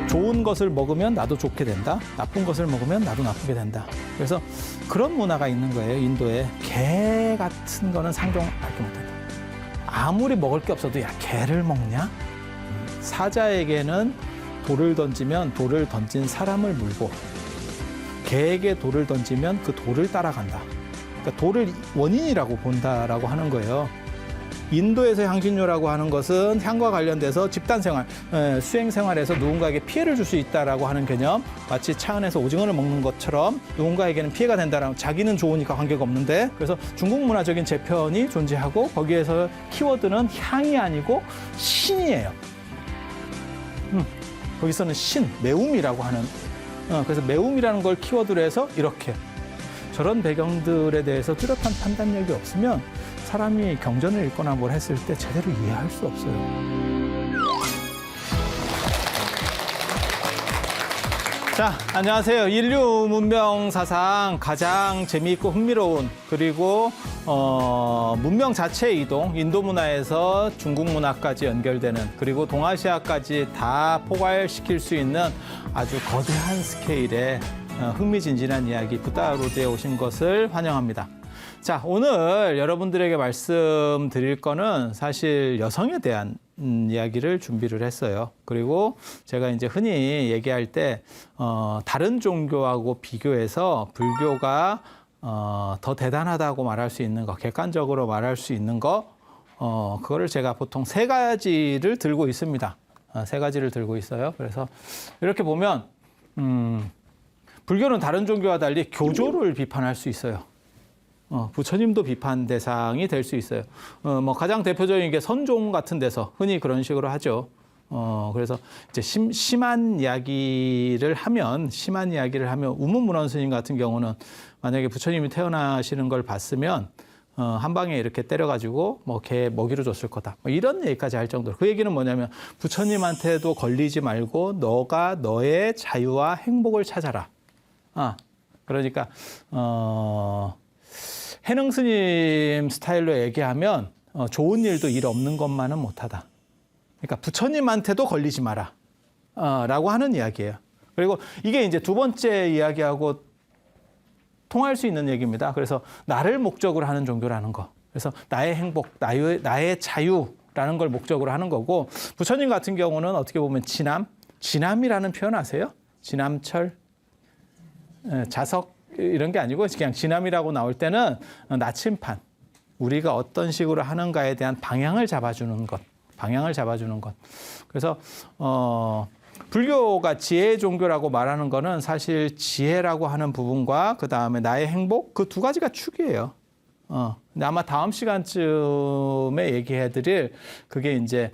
좋은 것을 먹으면 나도 좋게 된다. 나쁜 것을 먹으면 나도 나쁘게 된다. 그래서 그런 문화가 있는 거예요. 인도에. 개 같은 거는 상종하지 못한다. 아무리 먹을 게 없어도 야, 개를 먹냐? 사자에게는 돌을 던지면 돌을 던진 사람을 물고 개에게 돌을 던지면 그 돌을 따라간다. 그러니까 돌을 원인이라고 본다라고 하는 거예요. 인도에서 향신료라고 하는 것은 향과 관련돼서 집단 생활, 수행 생활에서 누군가에게 피해를 줄 수 있다라고 하는 개념, 마치 차 안에서 오징어를 먹는 것처럼 누군가에게는 피해가 된다라는, 자기는 좋으니까 관계가 없는데, 그래서 중국 문화적인 재편이 존재하고 거기에서 키워드는 향이 아니고 신이에요. 거기서는 신, 매움이라고 하는, 그래서 매움이라는 걸 키워드로 해서 이렇게 저런 배경들에 대해서 뚜렷한 판단력이 없으면 사람이 경전을 읽거나 뭘 했을 때 제대로 이해할 수 없어요. 자, 안녕하세요. 인류 문명 사상 가장 재미있고 흥미로운, 그리고 문명 자체의 이동, 인도 문화에서 중국 문화까지 연결되는, 그리고 동아시아까지 다 포괄시킬 수 있는 아주 거대한 스케일의 흥미진진한 이야기 부다로드에 오신 것을 환영합니다. 자, 오늘 여러분들에게 말씀드릴 거는 사실 여성에 대한 이야기를 준비를 했어요. 그리고 제가 이제 흔히 얘기할 때 다른 종교하고 비교해서 불교가 더 대단하다고 말할 수 있는 거, 객관적으로 말할 수 있는 거, 그거를 제가 보통 세 가지를 들고 있습니다. 세 가지를 들고 있어요. 그래서 이렇게 보면 불교는 다른 종교와 달리 교조를 비판할 수 있어요. 부처님도 비판 대상이 될 수 있어요. 뭐 가장 대표적인 게 선종 같은 데서 흔히 그런 식으로 하죠. 그래서 이제 심한 이야기를 하면 우문문원 스님 같은 경우는 만약에 부처님이 태어나시는 걸 봤으면 한 방에 이렇게 때려가지고 뭐 개 먹이로 줬을 거다. 뭐 이런 얘기까지 할 정도로. 그 얘기는 뭐냐면 부처님한테도 걸리지 말고 너가 너의 자유와 행복을 찾아라. 그러니까 해능 스님 스타일로 얘기하면 좋은 일도 일 없는 것만은 못하다. 그러니까 부처님한테도 걸리지 마라. 라고 하는 이야기예요. 그리고 이게 이제 두 번째 이야기하고 통할 수 있는 얘기입니다. 그래서 나를 목적으로 하는 종교라는 거. 그래서 나의 행복, 나의 자유라는 걸 목적으로 하는 거고, 부처님 같은 경우는 어떻게 보면 진함이라는 표현 아세요? 진함철, 자석, 이런 게 아니고 그냥 진함이라고 나올 때는 나침판, 우리가 어떤 식으로 하는가에 대한 방향을 잡아주는 것. 그래서 불교가 지혜의 종교라고 말하는 거는 사실 지혜라고 하는 부분과 그 다음에 나의 행복, 그 두 가지가 축이에요. 근데 아마 다음 시간쯤에 얘기해드릴 그게 이제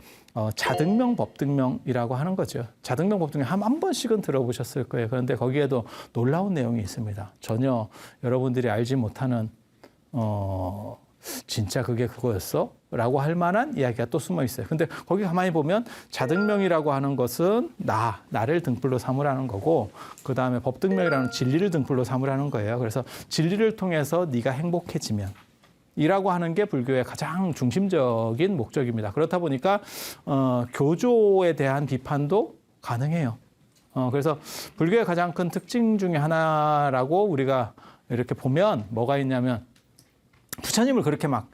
자등명, 법등명이라고 하는 거죠. 자등명, 법등명 한 번씩은 들어보셨을 거예요. 그런데 거기에도 놀라운 내용이 있습니다. 전혀 여러분들이 알지 못하는 진짜 그게 그거였어? 라고 할 만한 이야기가 또 숨어 있어요. 근데 거기 가만히 보면 자등명이라고 하는 것은 나를 등불로 삼으라는 거고, 그 다음에 법등명이라는 진리를 등불로 삼으라는 거예요. 그래서 진리를 통해서 네가 행복해지면 이라고 하는 게 불교의 가장 중심적인 목적입니다. 그렇다 보니까 교조에 대한 비판도 가능해요. 그래서 불교의 가장 큰 특징 중에 하나라고 우리가 이렇게 보면 뭐가 있냐면, 부처님을 그렇게 막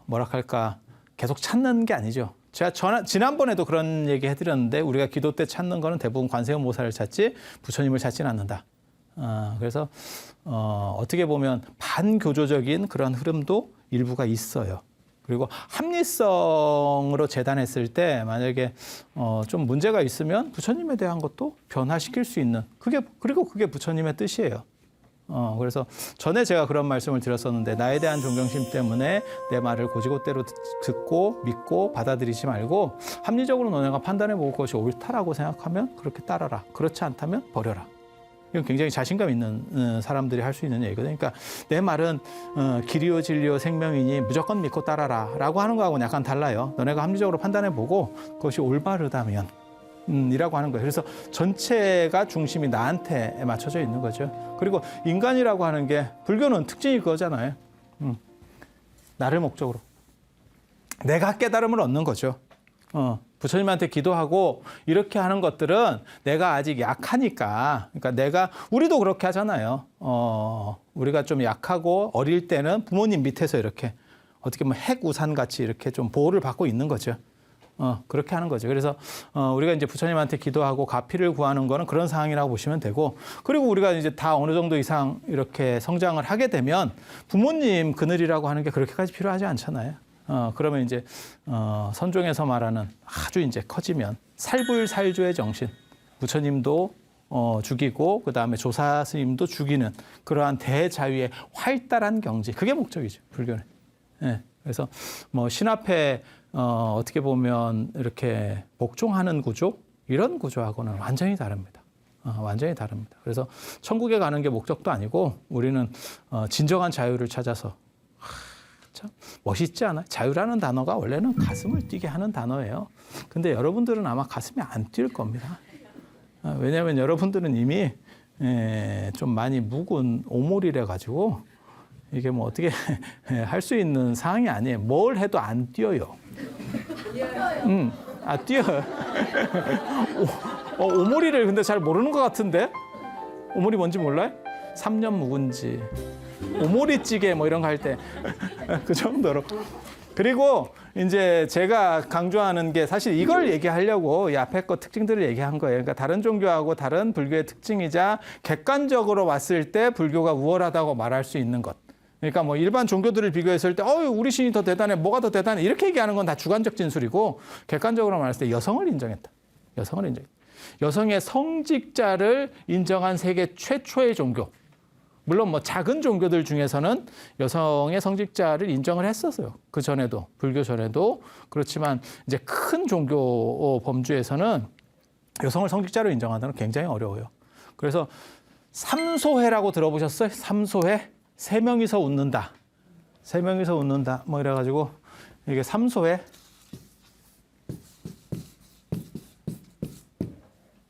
뭐랄까 계속 찾는 게 아니죠. 제가 지난번에도 그런 얘기 해드렸는데, 우리가 기도 때 찾는 거는 대부분 관세음보살을 찾지 부처님을 찾지는 않는다. 그래서 어떻게 보면 반교조적인 그런 흐름도 일부가 있어요. 그리고 합리성으로 재단했을 때 만약에 좀 문제가 있으면 부처님에 대한 것도 변화시킬 수 있는, 그리고 그게 부처님의 뜻이에요. 그래서 전에 제가 그런 말씀을 드렸었는데, 나에 대한 존경심 때문에 내 말을 고지고대로 듣고 믿고 받아들이지 말고 합리적으로 너네가 판단해 보고 그것이 옳다라고 생각하면 그렇게 따라라. 그렇지 않다면 버려라. 이건 굉장히 자신감 있는 사람들이 할 수 있는 얘기거든요. 그러니까 내 말은 길이요 진리요 생명이니 무조건 믿고 따라라 라고 하는 거하고는 약간 달라요. 너네가 합리적으로 판단해 보고 그것이 올바르다면 이라고 하는 거예요. 그래서 전체가 중심이 나한테 맞춰져 있는 거죠. 그리고 인간이라고 하는 게, 불교는 특징이 그거잖아요. 나를 목적으로 내가 깨달음을 얻는 거죠. 부처님한테 기도하고 이렇게 하는 것들은 내가 아직 약하니까, 그러니까 우리도 그렇게 하잖아요. 우리가 좀 약하고 어릴 때는 부모님 밑에서 이렇게 어떻게 보면 핵우산 같이 이렇게 좀 보호를 받고 있는 거죠. 그렇게 하는 거죠. 그래서 우리가 이제 부처님한테 기도하고 가피를 구하는 거는 그런 상황이라고 보시면 되고, 그리고 우리가 이제 다 어느 정도 이상 이렇게 성장을 하게 되면 부모님 그늘이라고 하는 게 그렇게까지 필요하지 않잖아요. 그러면 이제 선종에서 말하는 아주 이제 커지면 살불살조의 정신, 부처님도 죽이고 그 다음에 조사 스님도 죽이는 그러한 대자유의 활달한 경지, 그게 목적이죠, 불교는. 예. 그래서 뭐 신 앞에 어떻게 보면 이렇게 복종하는 구조, 이런 구조하고는 완전히 다릅니다. 완전히 다릅니다. 그래서 천국에 가는 게 목적도 아니고 우리는 진정한 자유를 찾아서, 참 멋있지 않아요? 자유라는 단어가 원래는 가슴을 뛰게 하는 단어예요. 근데 여러분들은 아마 가슴이 안 뛸 겁니다. 왜냐하면 여러분들은 이미 좀 많이 묵은 오몰이래 가지고 이게 뭐 어떻게 할 수 있는 상황이 아니에요. 뭘 해도 안 뛰어요. 뛰어요. 오몰이를 근데 잘 모르는 것 같은데? 오몰이 뭔지 몰라요? 3년 묵은지, 오몰이찌개 뭐 이런 거 할 때 그 정도로. 그리고 이제 제가 강조하는 게 사실 이걸 얘기하려고 이 앞에 거 특징들을 얘기한 거예요. 그러니까 다른 종교하고 다른 불교의 특징이자 객관적으로 봤을 때 불교가 우월하다고 말할 수 있는 것. 그러니까 뭐 일반 종교들을 비교했을 때 우리 신이 더 대단해, 뭐가 더 대단해, 이렇게 얘기하는 건 다 주관적 진술이고, 객관적으로 말했을 때 여성을 인정했다. 여성을 인정했다. 여성의 성직자를 인정한 세계 최초의 종교. 물론 뭐 작은 종교들 중에서는 여성의 성직자를 인정을 했었어요. 그 전에도, 불교 전에도. 그렇지만 이제 큰 종교 범주에서는 여성을 성직자로 인정하는 건 굉장히 어려워요. 그래서 삼소회라고 들어보셨어요? 삼소회? 세 명이서 웃는다. 세 명이서 웃는다. 뭐 이래가지고 이게 삼소회.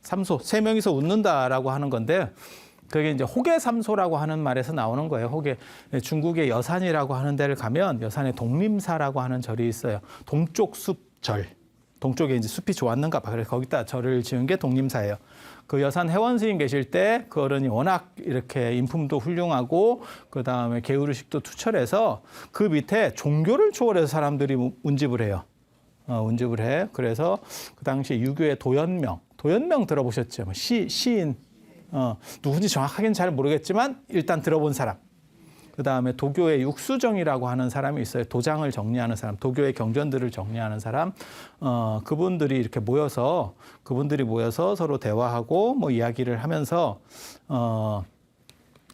삼소. 세 명이서 웃는다라고 하는 건데, 그게 이제 호계삼소라고 하는 말에서 나오는 거예요. 호계. 중국의 여산이라고 하는 데를 가면 여산에 동림사라고 하는 절이 있어요. 동쪽 숲절. 동쪽에 이제 숲이 좋았는가 봐. 그래서 거기다 절을 지은 게 동림사예요. 그 여산 회원 스님 계실 때 그 어른이 워낙 이렇게 인품도 훌륭하고 그 다음에 게으르식도 투철해서 그 밑에 종교를 초월해서 사람들이 운집을 해요. 운집을 해. 그래서 그 당시 유교의 도연명 들어보셨죠? 시인. 누군지 정확하게는 잘 모르겠지만 일단 들어본 사람. 그 다음에 도교의 육수정이라고 하는 사람이 있어요. 도장을 정리하는 사람, 도교의 경전들을 정리하는 사람. 그분들이 이렇게 모여서 서로 대화하고 뭐 이야기를 하면서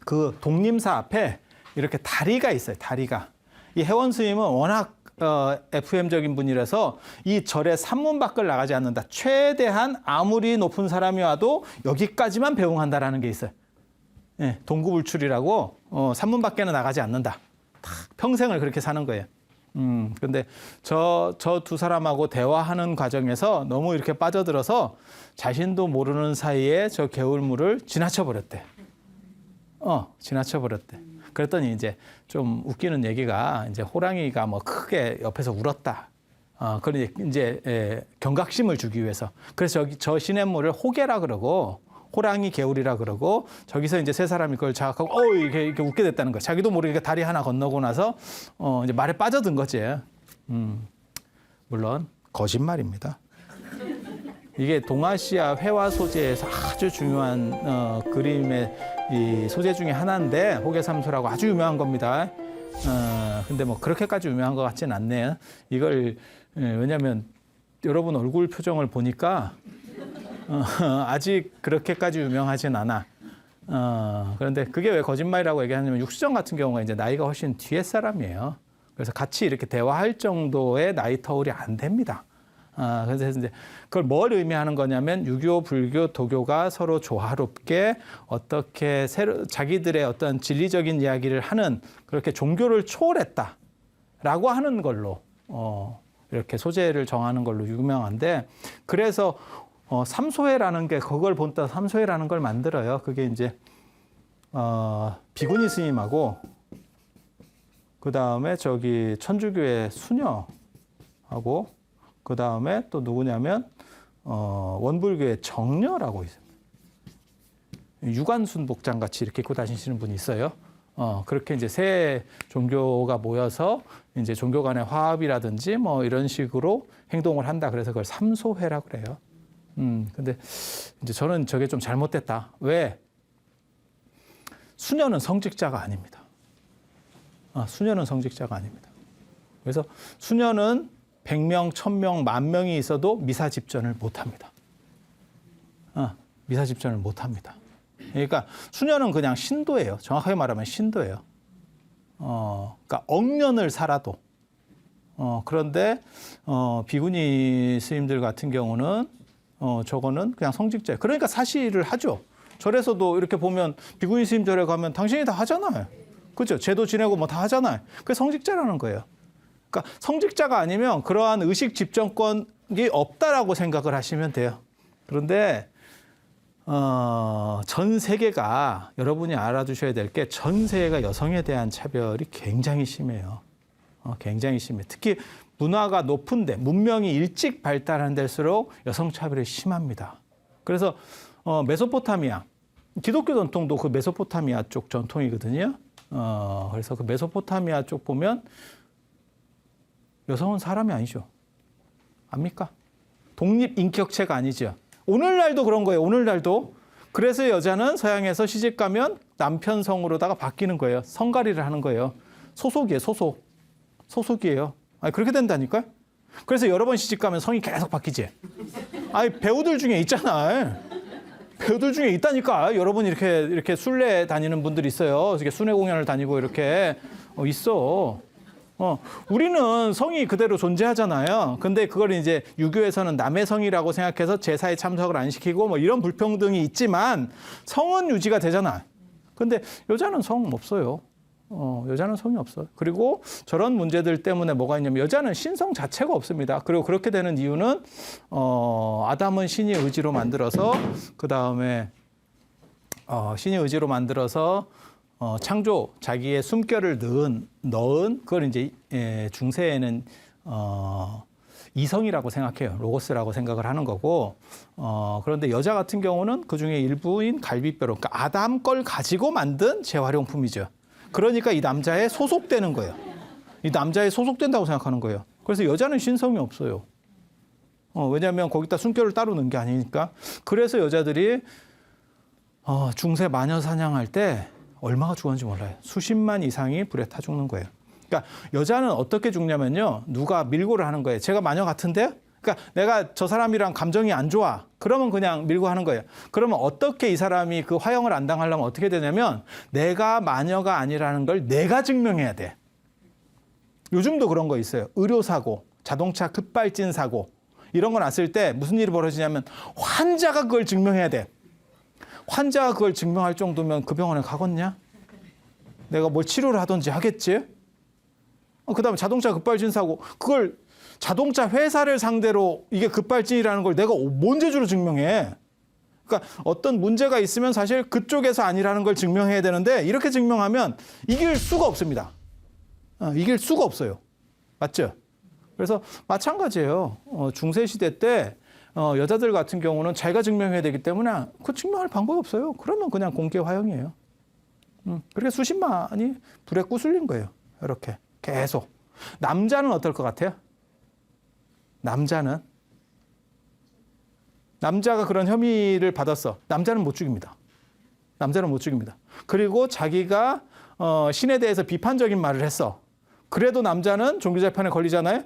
그 동림사 앞에 이렇게 다리가 있어요. 다리가. 이 혜원 스님은 워낙 FM적인 분이라서 이 절의 산문 밖을 나가지 않는다. 최대한 아무리 높은 사람이 와도 여기까지만 배웅한다라는 게 있어요. 예, 동구불출이라고 산문 밖에는 나가지 않는다. 평생을 그렇게 사는 거예요. 근데 저 두 사람하고 대화하는 과정에서 너무 이렇게 빠져들어서 자신도 모르는 사이에 저 개울물을 지나쳐버렸대. 지나쳐버렸대. 그랬더니 이제 좀 웃기는 얘기가, 이제 호랑이가 뭐 크게 옆에서 울었다. 그러니 이제 경각심을 주기 위해서. 그래서 저 시냇물을 호계라 그러고, 호랑이 개울이라 그러고, 저기서 이제 세 사람이 그걸 자각하고 이렇게 웃게 됐다는 거야. 자기도 모르게 다리 하나 건너고 나서 이제 말에 빠져든 거지. 물론 거짓말입니다. 이게 동아시아 회화 소재에서 아주 중요한 그림의 이 소재 중에 하나인데, 호계삼소라고 아주 유명한 겁니다. 근데 뭐 그렇게까지 유명한 것 같지는 않네요. 이걸 왜냐하면 여러분 얼굴 표정을 보니까 아직 그렇게까지 유명하진 않아. 그런데 그게 왜 거짓말이라고 얘기하냐면, 육수정 같은 경우가 이제 나이가 훨씬 뒤에 사람이에요. 그래서 같이 이렇게 대화할 정도의 나이 터울이 안 됩니다. 그래서 이제 그걸 뭘 의미하는 거냐면, 유교, 불교, 도교가 서로 조화롭게 어떻게 자기들의 어떤 진리적인 이야기를 하는, 그렇게 종교를 초월했다라고 하는 걸로 이렇게 소재를 정하는 걸로 유명한데, 그래서 삼소회라는 게, 그걸 본따 삼소회라는 걸 만들어요. 그게 이제 비구니 스님하고 그 다음에 저기 천주교의 수녀하고 그 다음에 또 누구냐면 원불교의 정려라고 있어요. 유관순 복장 같이 이렇게 입고 다니시는 분이 있어요. 그렇게 이제 세 종교가 모여서 이제 종교 간의 화합이라든지 뭐 이런 식으로 행동을 한다. 그래서 그걸 삼소회라고 그래요. 근데 이제 저는 저게 좀 잘못됐다. 왜? 수녀는 성직자가 아닙니다. 수녀는 성직자가 아닙니다. 그래서 수녀는 100명, 1000명, 10,000명이 있어도 미사 집전을 못 합니다. 미사 집전을 못 합니다. 그러니까 수녀는 그냥 신도예요. 정확하게 말하면 신도예요. 그러니까 억년을 살아도. 그런데 비구니 스님들 같은 경우는 저거는 그냥 성직자예요. 그러니까 사실을 하죠. 절에서도 이렇게 보면 비구니 스님 절에 가면 당신이 다 하잖아요. 그죠? 제도 지내고 뭐 다 하잖아요. 그게 성직자라는 거예요. 그러니까 성직자가 아니면 그러한 의식 집정권이 없다라고 생각을 하시면 돼요. 그런데 전 세계가 여러분이 알아두셔야 될 게 전 세계가 여성에 대한 차별이 굉장히 심해요. 굉장히 심해. 특히 문화가 높은데 문명이 일찍 발달한 데일수록 여성 차별이 심합니다. 그래서 메소포타미아 기독교 전통도 그 메소포타미아 쪽 전통이거든요. 그래서 그 메소포타미아 쪽 보면 여성은 사람이 아니죠. 압니까? 독립인격체가 아니죠. 오늘날도 그런 거예요. 오늘날도. 그래서 여자는 서양에서 시집 가면 남편 성으로다가 바뀌는 거예요. 성가리를 하는 거예요. 소속이에요. 소속이에요. 그렇게 된다니까요. 그래서 여러 번 시집 가면 성이 계속 바뀌지. 배우들 중에 있잖아. 배우들 중에 있다니까. 여러분 이렇게 순례 다니는 분들이 있어요. 이렇게 순회 공연을 다니고 이렇게 있어. 우리는 성이 그대로 존재하잖아요. 근데 그걸 이제 유교에서는 남의 성이라고 생각해서 제사에 참석을 안 시키고 뭐 이런 불평등이 있지만 성은 유지가 되잖아. 근데 여자는 성 없어요. 여자는 성이 없어요. 그리고 저런 문제들 때문에 뭐가 있냐면 여자는 신성 자체가 없습니다. 그리고 그렇게 되는 이유는 아담은 신의 의지로 만들어서 그 다음에 신의 의지로 만들어서 창조 자기의 숨결을 넣은 그걸 이제 중세에는 이성이라고 생각해요. 로고스라고 생각을 하는 거고 그런데 여자 같은 경우는 그 중에 일부인 갈비뼈로 그러니까 아담 걸 가지고 만든 재활용품이죠. 그러니까 이 남자에 소속되는 거예요. 이 남자에 소속된다고 생각하는 거예요. 그래서 여자는 신성이 없어요. 왜냐하면 거기다 숨결을 따로 넣은 게 아니니까. 그래서 여자들이 중세 마녀 사냥할 때 얼마가 죽었는지 몰라요. 수십만 이상이 불에 타 죽는 거예요. 그러니까 여자는 어떻게 죽냐면요. 누가 밀고를 하는 거예요. 제가 마녀 같은데요? 그러니까 내가 저 사람이랑 감정이 안 좋아. 그러면 그냥 밀고 하는 거예요. 그러면 어떻게 이 사람이 그 화형을 안 당하려면 어떻게 되냐면 내가 마녀가 아니라는 걸 내가 증명해야 돼. 요즘도 그런 거 있어요. 의료사고, 자동차 급발진 사고 이런 거 났을 때 무슨 일이 벌어지냐면 환자가 그걸 증명해야 돼. 환자가 그걸 증명할 정도면 그 병원에 가겠냐? 내가 뭘 치료를 하든지 하겠지? 그다음에 자동차 급발진 사고 그걸 자동차 회사를 상대로 이게 급발진이라는 걸 내가 뭔 재주로 증명해? 그러니까 어떤 문제가 있으면 사실 그쪽에서 아니라는 걸 증명해야 되는데 이렇게 증명하면 이길 수가 없습니다. 이길 수가 없어요. 맞죠? 그래서 마찬가지예요. 중세시대 때 여자들 같은 경우는 자기가 증명해야 되기 때문에 그 증명할 방법이 없어요. 그러면 그냥 공개 화형이에요. 그렇게 수십만이 불에 구슬린 거예요. 이렇게 계속. 남자는 어떨 것 같아요? 남자가 그런 혐의를 받았어. 남자는 못 죽입니다. 남자는 못 죽입니다. 그리고 자기가 신에 대해서 비판적인 말을 했어. 그래도 남자는 종교재판에 걸리잖아요.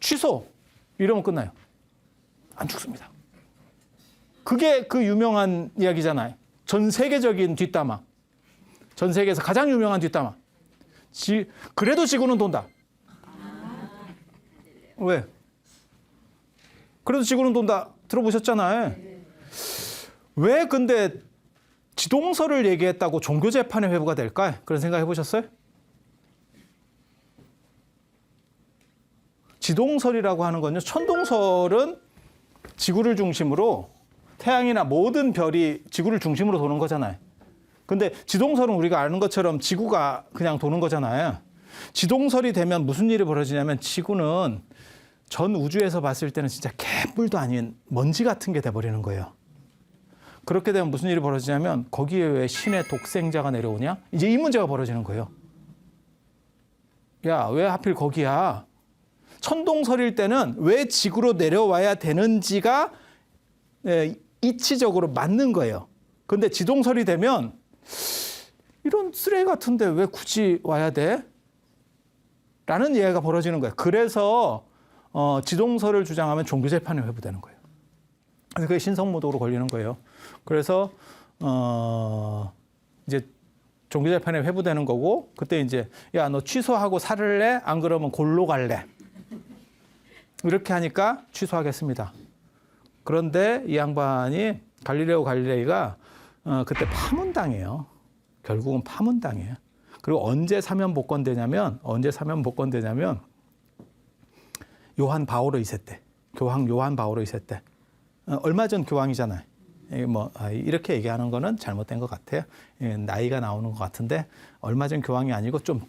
취소. 이러면 끝나요. 안 죽습니다. 그게 그 유명한 이야기잖아요. 전 세계적인 뒷담화. 전 세계에서 가장 유명한 뒷담화. 그래도 지구는 돈다. 왜? 그래도 지구는 돈다. 들어보셨잖아요. 왜 근데 지동설을 얘기했다고 종교재판의 회부가 될까요? 그런 생각 해보셨어요? 지동설이라고 하는 건요. 천동설은 지구를 중심으로 태양이나 모든 별이 지구를 중심으로 도는 거잖아요. 근데 지동설은 우리가 아는 것처럼 지구가 그냥 도는 거잖아요. 지동설이 되면 무슨 일이 벌어지냐면 지구는 전 우주에서 봤을 때는 진짜 개뿔도 아닌 먼지 같은 게 돼버리는 거예요. 그렇게 되면 무슨 일이 벌어지냐면 거기에 왜 신의 독생자가 내려오냐? 이제 이 문제가 벌어지는 거예요. 야, 왜 하필 거기야? 천동설일 때는 왜 지구로 내려와야 되는지가 이치적으로 맞는 거예요. 근데 지동설이 되면 이런 쓰레기 같은데 왜 굳이 와야 돼? 라는 이야기가 벌어지는 거예요. 그래서 지동설을 주장하면 종교재판이 회부되는 거예요. 그래서 그게 신성모독으로 걸리는 거예요. 그래서 이제 종교재판에 회부되는 거고, 그때 이제 야, 너 취소하고 살을래? 안 그러면 골로 갈래? 이렇게 하니까 취소하겠습니다. 그런데 이 양반이 갈릴레오 갈릴레이가 그때 파문당해요. 결국은 파문당해요. 그리고 언제 사면 복권되냐면 요한 바오로 2세 때, 교황 요한 바오로 2세 때, 얼마 전 교황이잖아요. 이렇게 얘기하는 거는 잘못된 것 같아요. 나이가 나오는 것 같은데 얼마 전 교황이 아니고 좀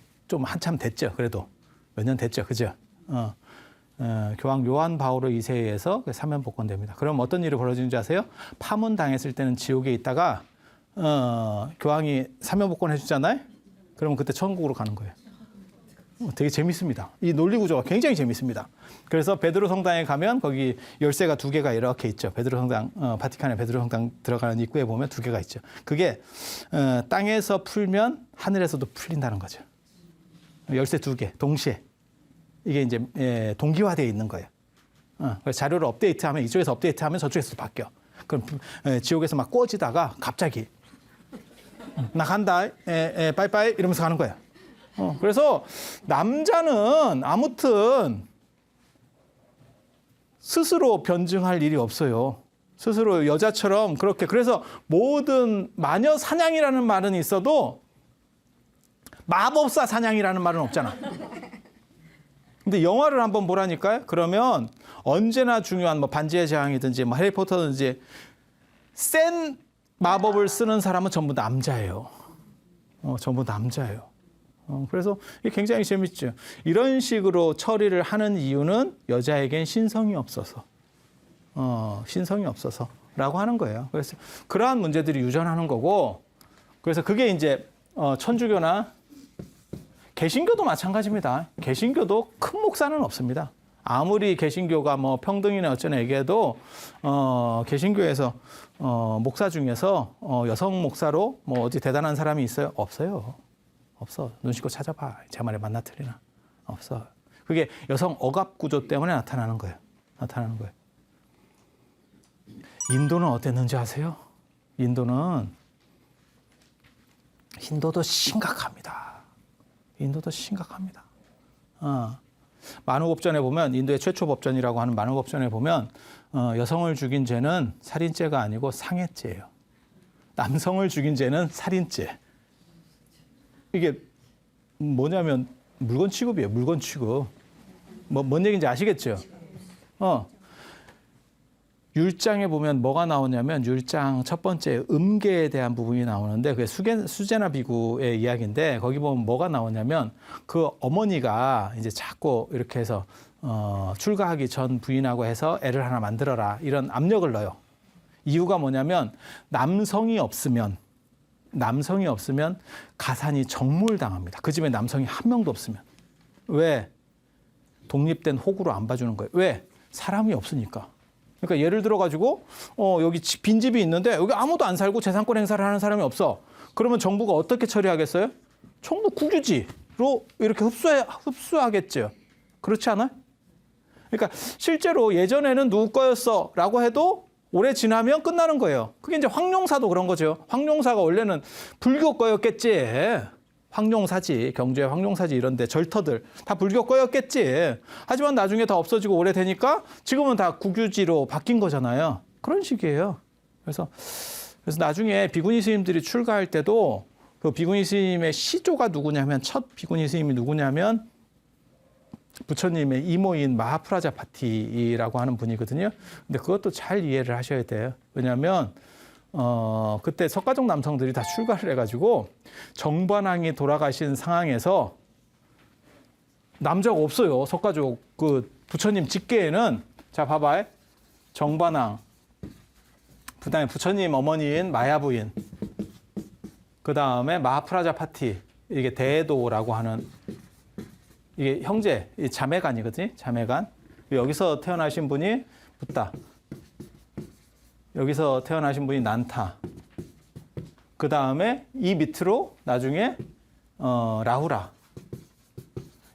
한참 됐죠. 그래도 몇 년 됐죠, 그죠? 교황 요한 바오로 2세에 의해서 사면 복권됩니다. 그럼 어떤 일이 벌어지는지 아세요? 파문 당했을 때는 지옥에 있다가 교황이 사면 복권 해주잖아요. 그러면 그때 천국으로 가는 거예요. 되게 재밌습니다. 이 논리 구조가 굉장히 재밌습니다. 그래서 베드로 성당에 가면 거기 열쇠가 2개가 이렇게 있죠. 베드로 성당, 바티칸의 베드로 성당 들어가는 입구에 보면 2개가 있죠. 그게 땅에서 풀면 하늘에서도 풀린다는 거죠. 열쇠 2개 동시에. 이게 이제 동기화되어 있는 거예요. 그래서 자료를 업데이트하면 이쪽에서 업데이트하면 저쪽에서 바뀌어. 그럼 지옥에서 막 꼬지다가 갑자기 나 간다, 빠이빠이 이러면서 가는 거예요. 그래서 남자는 아무튼 스스로 변증할 일이 없어요. 스스로 여자처럼 그렇게. 그래서 모든 마녀 사냥이라는 말은 있어도 마법사 사냥이라는 말은 없잖아. 근데 영화를 한번 보라니까요. 그러면 언제나 중요한 반지의 제왕이든지 해리포터든지 센 마법을 쓰는 사람은 전부 남자예요. 전부 남자예요. 그래서 이게 굉장히 재밌죠. 이런 식으로 처리를 하는 이유는 여자에겐 신성이 없어서, 신성이 없어서라고 하는 거예요. 그래서 그러한 문제들이 유전하는 거고, 그래서 그게 이제 천주교나 개신교도 마찬가지입니다. 개신교도 큰 목사는 없습니다. 아무리 개신교가 평등이나 어쩌나 얘기해도 개신교에서 목사 중에서 여성 목사로 어디 대단한 사람이 있어요? 없어요. 없어. 눈 씻고 찾아봐. 제 말에 맞나 틀리나. 없어. 그게 여성 억압 구조 때문에 나타나는 거예요. 인도는 어땠는지 아세요? 인도도 심각합니다. 만우법전에 보면, 인도의 최초 법전이라고 하는 만우법전에 보면 여성을 죽인 죄는 살인죄가 아니고 상해죄예요. 남성을 죽인 죄는 살인죄. 이게 뭐냐면 물건 취급이에요. 물건 취급. 뭔 얘기인지 아시겠죠? 율장에 보면 뭐가 나오냐면, 율장 첫 번째 음계에 대한 부분이 나오는데, 그게 수제나 비구의 이야기인데, 거기 보면 뭐가 나오냐면, 그 어머니가 이제 자꾸 이렇게 해서 출가하기 전 부인하고 해서 애를 하나 만들어라, 이런 압력을 넣어요. 이유가 뭐냐면, 남성이 없으면 가산이 정몰당합니다. 그 집에 남성이 한 명도 없으면. 왜? 독립된 호구로 안 봐주는 거예요. 왜? 사람이 없으니까. 그러니까 예를 들어가지고 여기 빈집이 있는데 여기 아무도 안 살고 재산권 행사를 하는 사람이 없어. 그러면 정부가 어떻게 처리하겠어요? 정부 국유지로 이렇게 흡수하겠죠. 그렇지 않아요? 그러니까 실제로 예전에는 누구 거였어 라고 해도 오래 지나면 끝나는 거예요. 그게 이제 황룡사도 그런 거죠. 황룡사가 원래는 불교 거였겠지. 황룡사지, 경주의 황룡사지 이런데 절터들 다 불교 거였겠지. 하지만 나중에 다 없어지고 오래되니까 지금은 다 국유지로 바뀐 거잖아요. 그런 식이에요. 그래서 나중에 비구니 스님들이 출가할 때도 그 비구니 스님의 시조가 누구냐면, 첫 비구니 스님이 누구냐면 부처님의 이모인 마하프라자파티라고 하는 분이거든요. 근데 그것도 잘 이해를 하셔야 돼요. 왜냐하면 그때 석가족 남성들이 다 출가를 해가지고 정반왕이 돌아가신 상황에서 남자가 없어요. 석가족 부처님 직계에는 자 봐봐. 정반왕, 그다음에 부처님 어머니인 마야 부인, 그다음에 마하프라자파티, 이게 대도라고 하는 이게 형제, 자매간이거든요. 자매간. 여기서 태어나신 분이 붓다. 여기서 태어나신 분이 난타. 그 다음에 이 밑으로 나중에 라후라.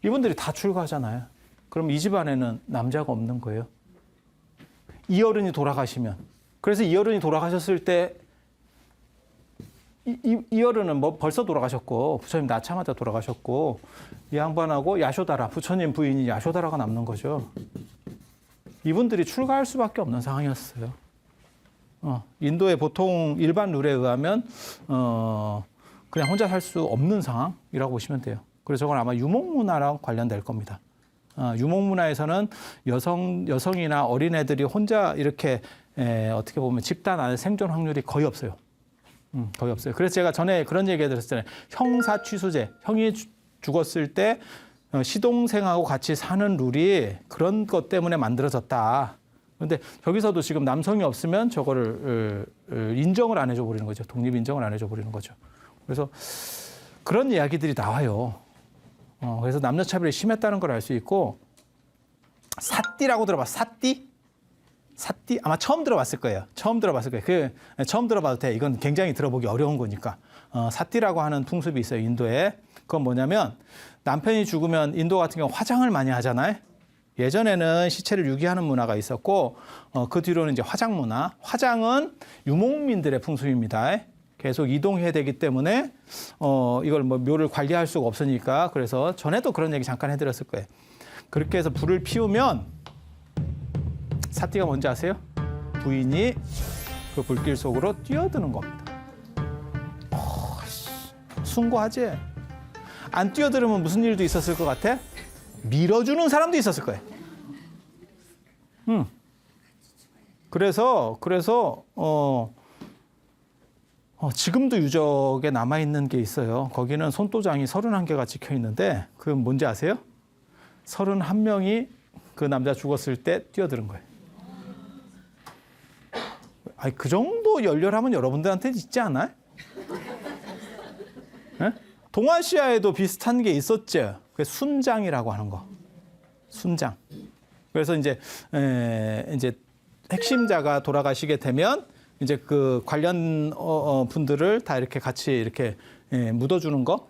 이분들이 다 출가하잖아요. 그럼 이 집안에는 남자가 없는 거예요. 이 어른이 돌아가시면. 그래서 이 어른이 돌아가셨을 때 이 어른은 뭐 벌써 돌아가셨고 부처님 낳자마자 돌아가셨고 이 양반하고 야쇼다라, 부처님 부인이 야쇼다라가 남는 거죠. 이분들이 출가할 수밖에 없는 상황이었어요. 인도의 보통 일반 룰에 의하면 그냥 혼자 살 수 없는 상황이라고 보시면 돼요. 그래서 저건 아마 유목문화랑 관련될 겁니다. 유목문화에서는 여성이나 어린애들이 혼자 이렇게 어떻게 보면 집단 안에 생존 확률이 거의 없어요. 거의 없어요. 그래서 제가 전에 그런 얘기 해드렸잖아요. 형사 취수제, 형이 죽었을 때 시동생하고 같이 사는 룰이 그런 것 때문에 만들어졌다. 그런데 저기서도 지금 남성이 없으면 저거를 인정을 안 해줘 버리는 거죠. 독립 인정을 안 해줘 버리는 거죠. 그래서 그런 이야기들이 나와요. 그래서 남녀차별이 심했다는 걸 알 수 있고, 사띠라고 들어봤어? 사띠? 사띠? 아마 처음 들어봤을 거예요. 처음 들어봤을 거예요. 처음 들어봐도 돼. 이건 굉장히 들어보기 어려운 거니까. 사띠라고 하는 풍습이 있어요, 인도에. 그건 뭐냐면, 남편이 죽으면 인도 같은 경우 화장을 많이 하잖아요. 예전에는 시체를 유기하는 문화가 있었고, 그 뒤로는 이제 화장 문화. 화장은 유목민들의 풍습입니다. 계속 이동해야 되기 때문에, 이걸 뭐 묘를 관리할 수가 없으니까. 그래서 전에도 그런 얘기 잠깐 해드렸을 거예요. 그렇게 해서 불을 피우면, 사띠가 뭔지 아세요? 부인이 그 불길 속으로 뛰어드는 겁니다. 숭고하지? 안 뛰어들으면 무슨 일도 있었을 것 같아? 밀어주는 사람도 있었을 거예요. 그래서 지금도 유적에 남아있는 게 있어요. 거기는 손도장이 31개가 찍혀 있는데, 그건 뭔지 아세요? 31명이 그 남자 죽었을 때 뛰어드는 거예요. 아니, 그 정도 열렬하면 여러분들한테 있지 않아요? 네? 동아시아에도 비슷한 게 있었죠. 그게 순장이라고 하는 거. 순장. 그래서 이제 핵심자가 돌아가시게 되면 이제 그 관련 분들을 다 이렇게 같이 이렇게 묻어주는 거.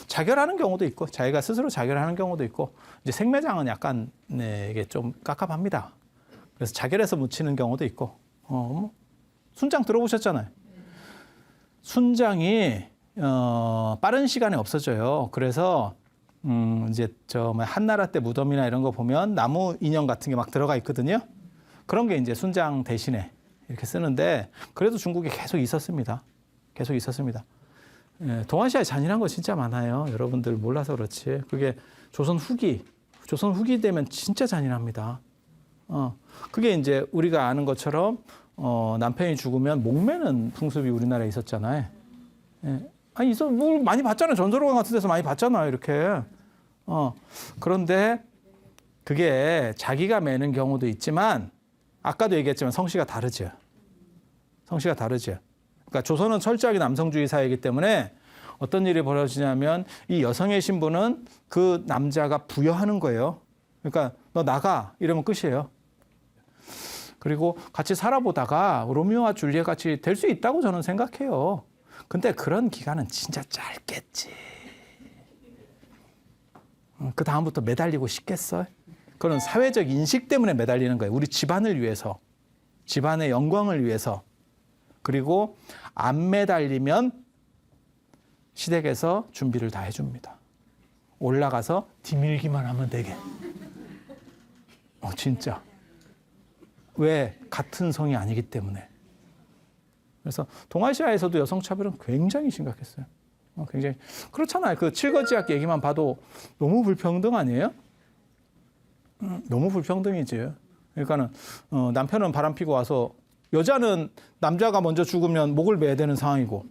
자결하는 경우도 있고, 자기가 스스로 자결하는 경우도 있고, 이제 생매장은 약간 이게 좀 깝깝합니다. 그래서 자결해서 묻히는 경우도 있고. 순장 들어보셨잖아요. 순장이 빠른 시간에 없어져요. 그래서 이제 한나라 때 무덤이나 이런 거 보면 나무 인형 같은 게 막 들어가 있거든요. 그런 게 이제 순장 대신에 이렇게 쓰는데, 그래도 중국에 계속 있었습니다. 계속 있었습니다. 동아시아에 잔인한 거 진짜 많아요. 여러분들 몰라서 그렇지. 그게 조선 후기 되면 진짜 잔인합니다. 그게 이제 우리가 아는 것처럼 남편이 죽으면 목매는 풍습이 우리나라에 있었잖아요. 아니, 뭘 많이 봤잖아요. 전설관 같은 데서 많이 봤잖아요. 이렇게. 그런데 그게 자기가 매는 경우도 있지만, 아까도 얘기했지만 성씨가 다르죠. 성씨가 다르죠. 그러니까 조선은 철저하게 남성주의 사회이기 때문에 어떤 일이 벌어지냐면, 이 여성의 신부는 그 남자가 부여하는 거예요. 그러니까 너 나가 이러면 끝이에요. 그리고 같이 살아보다가 로미오와 줄리엣 같이 될 수 있다고 저는 생각해요. 근데 그런 기간은 진짜 짧겠지. 그 다음부터 매달리고 싶겠어요? 그런 사회적 인식 때문에 매달리는 거예요. 우리 집안을 위해서, 집안의 영광을 위해서. 그리고 안 매달리면 시댁에서 준비를 다 해줍니다. 올라가서 뒤밀기만 하면 되게. 진짜. 왜? 같은 성이 아니기 때문에. 그래서 동아시아에서도 여성차별은 굉장히 심각했어요. 굉장히. 그렇잖아요. 그 칠거지약 얘기만 봐도 너무 불평등 아니에요? 너무 불평등이지. 그러니까는 남편은 바람 피고 와서, 여자는 남자가 먼저 죽으면 목을 매야 되는 상황이고,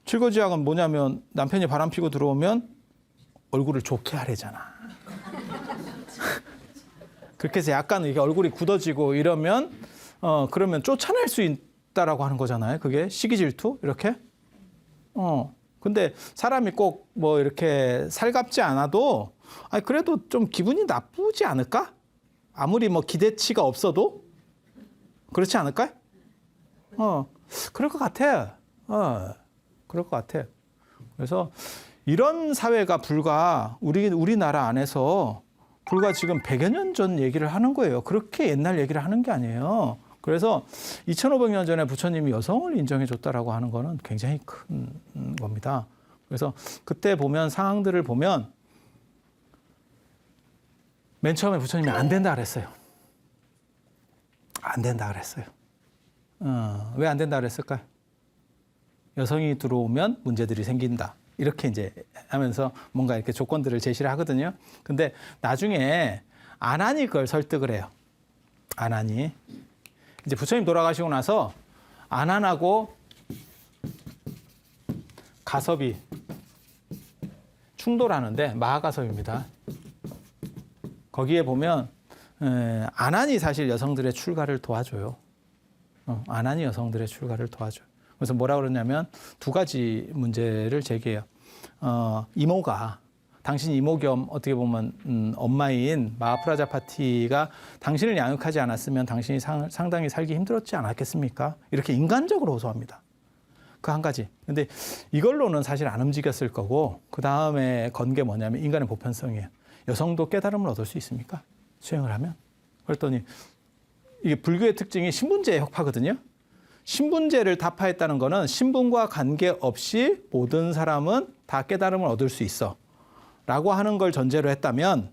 칠거지약은 뭐냐면 남편이 바람 피고 들어오면 얼굴을 좋게 하래잖아. 그렇게 해서 약간 이게 얼굴이 굳어지고 이러면 그러면 쫓아낼 수 있다라고 하는 거잖아요. 그게 시기 질투 이렇게. 근데 사람이 꼭 뭐 이렇게 살갑지 않아도 아니 그래도 좀 기분이 나쁘지 않을까? 아무리 뭐 기대치가 없어도 그렇지 않을까? 그럴 것 같아. 그럴 것 같아. 그래서 이런 사회가 불과 우리나라 안에서 불과 지금 100여 년 전 얘기를 하는 거예요. 그렇게 옛날 얘기를 하는 게 아니에요. 그래서 2500년 전에 부처님이 여성을 인정해 줬다라고 하는 거는 굉장히 큰 겁니다. 그래서 그때 보면 상황들을 보면 맨 처음에 부처님이 안 된다 그랬어요. 안 된다 그랬어요. 왜 안 된다 그랬을까요? 여성이 들어오면 문제들이 생긴다. 이렇게 이제 하면서 뭔가 이렇게 조건들을 제시를 하거든요. 근데 나중에 아난이 그걸 설득을 해요. 아난이. 이제 부처님 돌아가시고 나서 아난하고 가섭이 충돌하는데 마하가섭입니다. 거기에 보면 아난이 사실 여성들의 출가를 도와줘요. 아난이 여성들의 출가를 도와줘요. 그래서 뭐라 그러냐면 두 가지 문제를 제기해요. 이모가 당신 이모 겸 어떻게 보면 엄마인 마하프라자파티가 당신을 양육하지 않았으면 당신이 상당히 살기 힘들었지 않았겠습니까? 이렇게 인간적으로 호소합니다. 그 한 가지. 근데 이걸로는 사실 안 움직였을 거고 그 다음에 건 게 뭐냐면 인간의 보편성이에요. 여성도 깨달음을 얻을 수 있습니까? 수행을 하면? 그랬더니 이게 불교의 특징이 신분제의 혁파거든요. 신분제를 타파했다는 거는 신분과 관계없이 모든 사람은 다 깨달음을 얻을 수 있어. 라고 하는 걸 전제로 했다면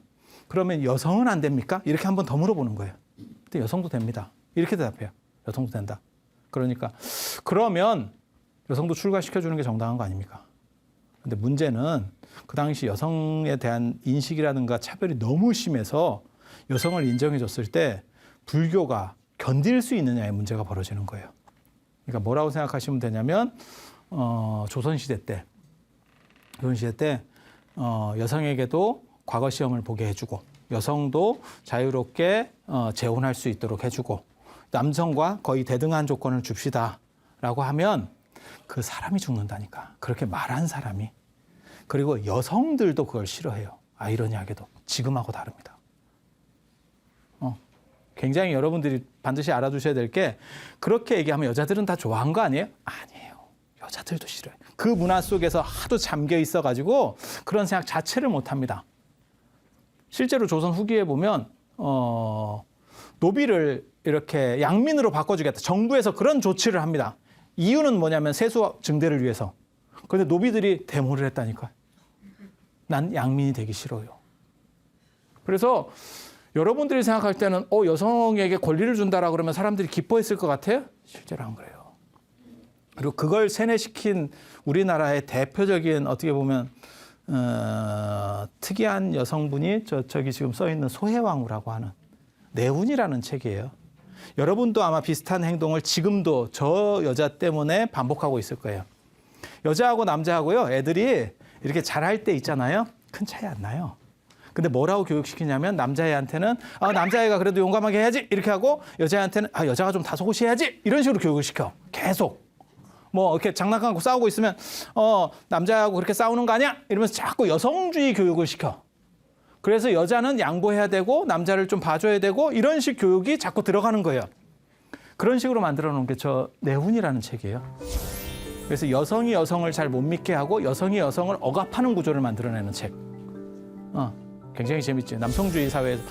그러면 여성은 안 됩니까? 이렇게 한번 더 물어보는 거예요. 근데 여성도 됩니다. 이렇게 대답해요. 여성도 된다. 그러니까 그러면 여성도 출가시켜주는 게 정당한 거 아닙니까? 근데 문제는 그 당시 여성에 대한 인식이라든가 차별이 너무 심해서 여성을 인정해 줬을 때 불교가 견딜 수 있느냐의 문제가 벌어지는 거예요. 그러니까 뭐라고 생각하시면 되냐면 조선시대 때 여성에게도 과거 시험을 보게 해주고 여성도 자유롭게 재혼할 수 있도록 해주고 남성과 거의 대등한 조건을 줍시다라고 하면 그 사람이 죽는다니까. 그렇게 말한 사람이. 그리고 여성들도 그걸 싫어해요. 아이러니하게도. 지금하고 다릅니다. 굉장히 여러분들이 반드시 알아두셔야 될 게 그렇게 얘기하면 여자들은 다 좋아한 거 아니에요? 아니에요. 여자들도 싫어요. 그 문화 속에서 하도 잠겨 있어가지고 그런 생각 자체를 못합니다. 실제로 조선 후기에 보면 노비를 이렇게 양민으로 바꿔주겠다. 정부에서 그런 조치를 합니다. 이유는 뭐냐면 세수 증대를 위해서. 그런데 노비들이 데모를 했다니까요. 난 양민이 되기 싫어요. 그래서 여러분들이 생각할 때는 여성에게 권리를 준다라 그러면 사람들이 기뻐했을 것 같아요? 실제로 안 그래요. 그리고 그걸 세뇌시킨 우리나라의 대표적인 어떻게 보면 특이한 여성분이 저기 지금 써 있는 소해왕후라고 하는 내훈이라는 책이에요. 여러분도 아마 비슷한 행동을 지금도 저 여자 때문에 반복하고 있을 거예요. 여자하고 남자하고요, 애들이 이렇게 잘할 때 있잖아요. 큰 차이 안 나요. 근데 뭐라고 교육시키냐면 남자애한테는 남자애가 그래도 용감하게 해야지 이렇게 하고 여자애한테는 여자가 좀 다소곳이해야지 이런 식으로 교육을 시켜. 계속. 뭐 이렇게 장난감고 싸우고 있으면 남자하고 그렇게 싸우는 거 아니야? 이러면서 자꾸 여성주의 교육을 시켜. 그래서 여자는 양보해야 되고 남자를 좀 봐줘야 되고 이런 식 교육이 자꾸 들어가는 거예요. 그런 식으로 만들어 놓은 게 저 내훈이라는 책이에요. 그래서 여성이 여성을 잘 못 믿게 하고 여성이 여성을 억압하는 구조를 만들어내는 책. 굉장히 재밌죠. 남성주의 사회에서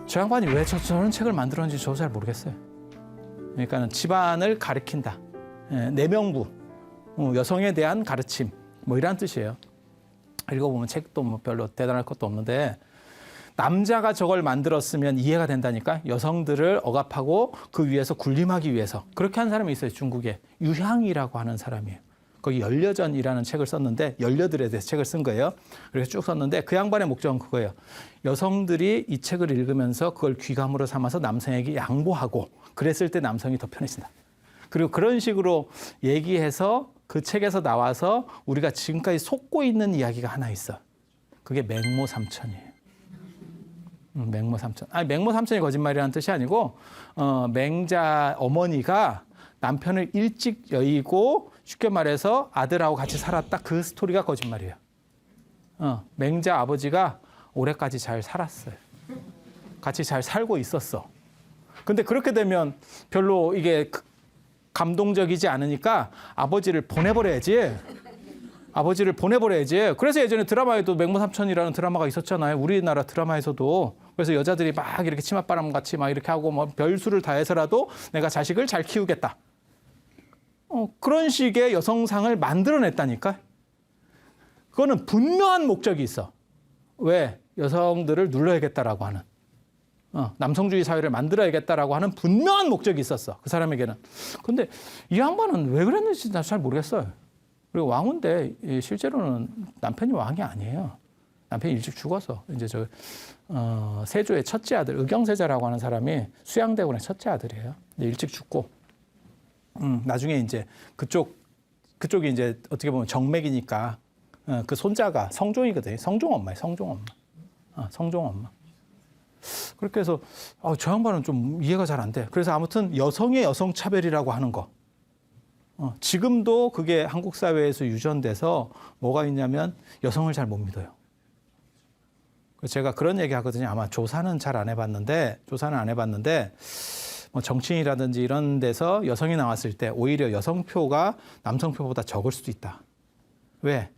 저 양반이 왜 저런 책을 만들었는지 저도 잘 모르겠어요. 그러니까 집안을 가리킨다. 내명부, 여성에 대한 가르침, 뭐 이런 뜻이에요. 읽어보면 책도 뭐 별로 대단할 것도 없는데 남자가 저걸 만들었으면 이해가 된다니까. 여성들을 억압하고 그 위에서 군림하기 위해서. 그렇게 한 사람이 있어요. 중국에. 유향이라고 하는 사람이에요. 거기 열려전이라는 책을 썼는데 열려들에 대해서 책을 쓴 거예요. 그래서 쭉 썼는데 그 양반의 목적은 그거예요. 여성들이 이 책을 읽으면서 그걸 귀감으로 삼아서 남성에게 양보하고 그랬을 때 남성이 더 편해진다. 그리고 그런 식으로 얘기해서 그 책에서 나와서 우리가 지금까지 속고 있는 이야기가 하나 있어. 그게 맹모삼천이에요. 맹모 삼천. 아니, 맹모 삼천이 거짓말이라는 뜻이 아니고 맹자 어머니가 남편을 일찍 여의고 쉽게 말해서 아들하고 같이 살았다. 그 스토리가 거짓말이에요. 맹자 아버지가 오래까지 잘 살았어요. 같이 잘 살고 있었어. 근데 그렇게 되면 별로 이게 감동적이지 않으니까 아버지를 보내버려야지. 그래서 예전에 드라마에도 맹모 삼천이라는 드라마가 있었잖아요. 우리나라 드라마에서도. 그래서 여자들이 막 이렇게 치맛바람 같이 막 이렇게 하고 뭐 별수를 다해서라도 내가 자식을 잘 키우겠다. 그런 식의 여성상을 만들어냈다니까. 그거는 분명한 목적이 있어. 왜? 여성들을 눌러야겠다라고 하는. 남성주의 사회를 만들어야겠다라고 하는 분명한 목적이 있었어. 그 사람에게는. 근데 이 양반은 왜 그랬는지 나 잘 모르겠어요. 그리고 왕인데 실제로는 남편이 왕이 아니에요. 남편이 일찍 죽어서 이제 세조의 첫째 아들 의경세자라고 하는 사람이 수양대군의 첫째 아들이에요. 일찍 죽고 나중에 이제 그쪽이 이제 어떻게 보면 정맥이니까 그 손자가 성종이거든요. 성종엄마예요. 성종엄마. 그렇게 해서 저 양반은 좀 이해가 잘 안 돼. 그래서 아무튼 여성의 여성차별이라고 하는 거. 지금도 그게 한국 사회에서 유전돼서 뭐가 있냐면 여성을 잘 못 믿어요. 제가 그런 얘기 하거든요. 아마 조사는 안 해봤는데 뭐 정치인이라든지 이런 데서 여성이 나왔을 때 오히려 여성표가 남성표보다 적을 수도 있다. 왜?